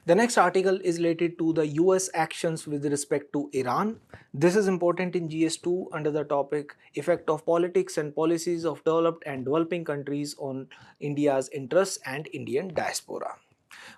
The next article is related to the US actions with respect to Iran. This is important in GS2 under the topic Effect of Politics and Policies of Developed and Developing Countries on India's Interests and Indian Diaspora.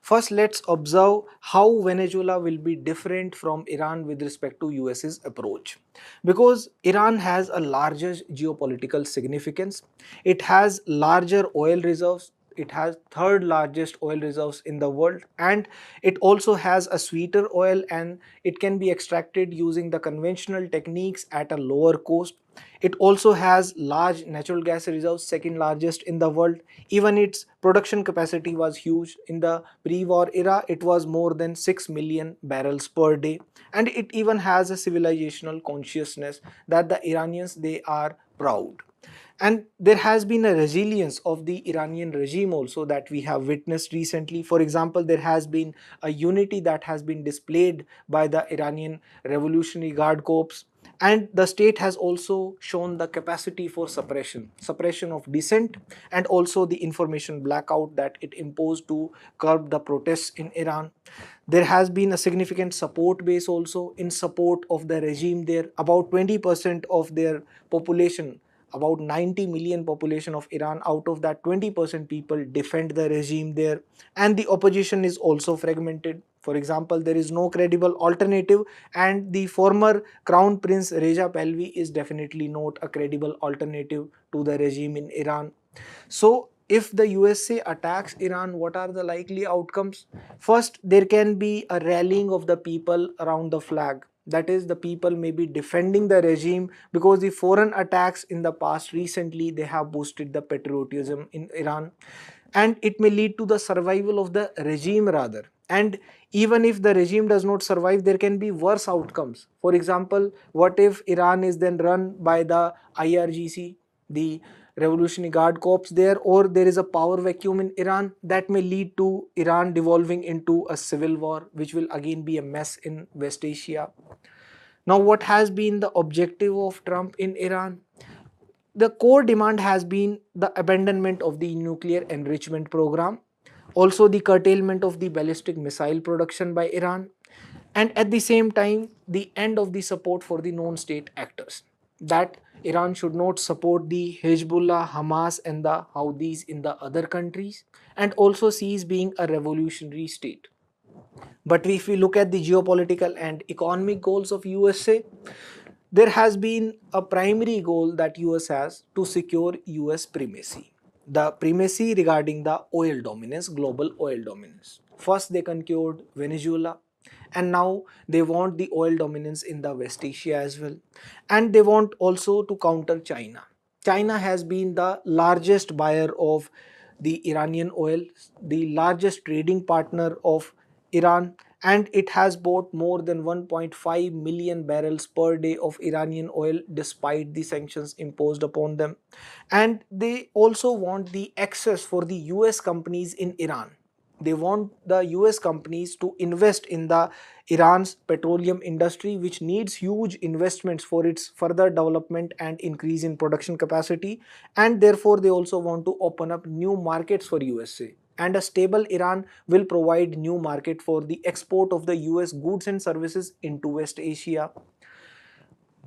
First, let's observe how Venezuela will be different from Iran with respect to US's approach. Because Iran has a larger geopolitical significance, it has larger oil reserves, it has third largest oil reserves in the world, and it also has a sweeter oil, and it can be extracted using the conventional techniques at a lower cost. It also has large natural gas reserves, second largest in the world. Even its production capacity was huge. In the pre-war era, it was more than 6 million barrels per day. And it even has a civilizational consciousness that the Iranians, they are proud. And there has been a resilience of the Iranian regime also that we have witnessed recently. For example, there has been a unity that has been displayed by the Iranian Revolutionary Guard Corps, and the state has also shown the capacity for suppression of dissent, and also the information blackout that it imposed to curb the protests in Iran. There has been a significant support base also in support of the regime there. About 20% of their population, about 90 million population of Iran, out of that 20% people defend the regime there. And the opposition is also fragmented. For example, there is no credible alternative, and the former Crown Prince Reza Pahlavi is definitely not a credible alternative to the regime in Iran. So if the USA attacks Iran, what are the likely outcomes? First, there can be a rallying of the people around the flag. That is, the people may be defending the regime, because the foreign attacks in the past recently, they have boosted the patriotism in Iran, and it may lead to the survival of the regime rather. And even if the regime does not survive, there can be worse outcomes. For example, what if Iran is then run by the IRGC, the Revolutionary Guard Corps there, or there is a power vacuum in Iran that may lead to Iran devolving into a civil war, which will again be a mess in West Asia. Now, what has been the objective of Trump in Iran? The core demand has been the abandonment of the nuclear enrichment program, also the curtailment of the ballistic missile production by Iran, and at the same time, the end of the support for the non state actors. That Iran should not support the Hezbollah, Hamas, and the Houthis in the other countries, and also cease being a revolutionary state. But if we look at the geopolitical and economic goals of USA, there has been a primary goal that US has to secure US primacy. The primacy regarding the oil dominance, global oil dominance. First they conquered Venezuela, and now they want the oil dominance in the West Asia as well. And they want also to counter China. China has been the largest buyer of the Iranian oil, the largest trading partner of Iran, and it has bought more than 1.5 million barrels per day of Iranian oil despite the sanctions imposed upon them. And they also want the access for the US companies in Iran. They want the US companies to invest in the Iran's petroleum industry, which needs huge investments for its further development and increase in production capacity. And therefore they also want to open up new markets for USA, and a stable Iran will provide new market for the export of the US goods and services into West Asia.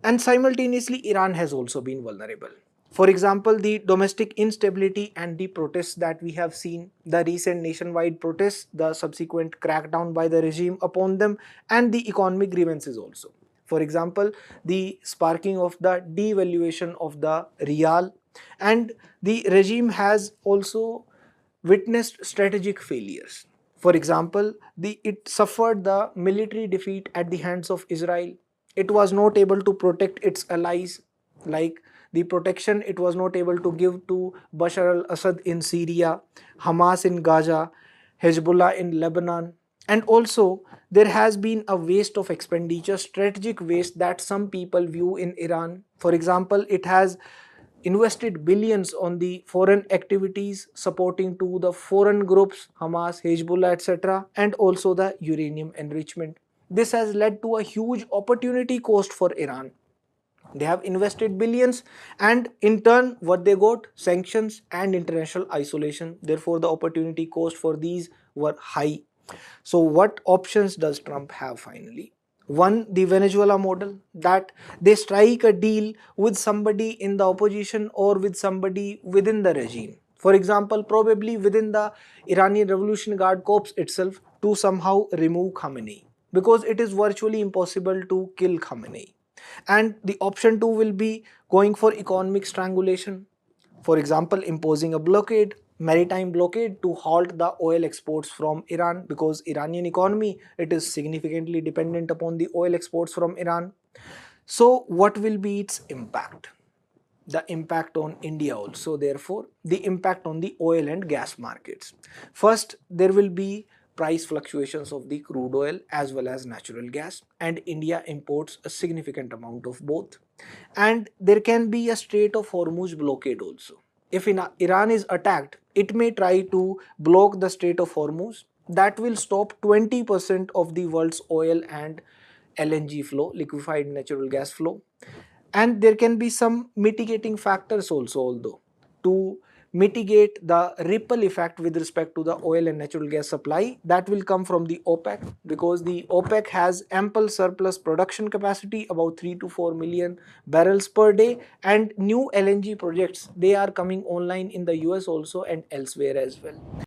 And simultaneously, Iran has also been vulnerable. For example, the domestic instability and the protests that we have seen, the recent nationwide protests, the subsequent crackdown by the regime upon them, and the economic grievances also. For example, the sparking of the devaluation of the rial, and the regime has also witnessed strategic failures. For example, it suffered the military defeat at the hands of Israel. It was not able to protect its allies, like the protection it was not able to give to Bashar al-Assad in Syria, Hamas in Gaza, Hezbollah in Lebanon. And also, there has been a waste of expenditure, strategic waste that some people view in Iran. For example, it has invested billions on the foreign activities supporting to the foreign groups, Hamas, Hezbollah, etc., and also the uranium enrichment. This has led to a huge opportunity cost for Iran. They have invested billions, and in turn what they got? Sanctions and international isolation. Therefore the opportunity cost for these were high. So, what options does Trump have finally? One, the Venezuela model, that they strike a deal with somebody in the opposition or with somebody within the regime. For example, probably within the Iranian Revolution Guard Corps itself, to somehow remove Khamenei, because it is virtually impossible to kill Khamenei. And the option two will be going for economic strangulation, for example, imposing a blockade, maritime blockade, to halt the oil exports from Iran, because Iranian economy, it is significantly dependent upon the oil exports from Iran. So what will be its impact? The impact on India also, therefore, the impact on the oil and gas markets. First, there will be price fluctuations of the crude oil as well as natural gas, and India imports a significant amount of both. And there can be a Strait of Hormuz blockade also. If Iran is attacked, it may try to block the Strait of Hormuz. That will stop 20% of the world's oil and LNG flow, liquefied natural gas flow. And there can be some mitigating factors also, although, to mitigate the ripple effect with respect to the oil and natural gas supply that will come from the OPEC, because the OPEC has ample surplus production capacity, about 3 to 4 million barrels per day, and new LNG projects, they are coming online in the US also and elsewhere as well.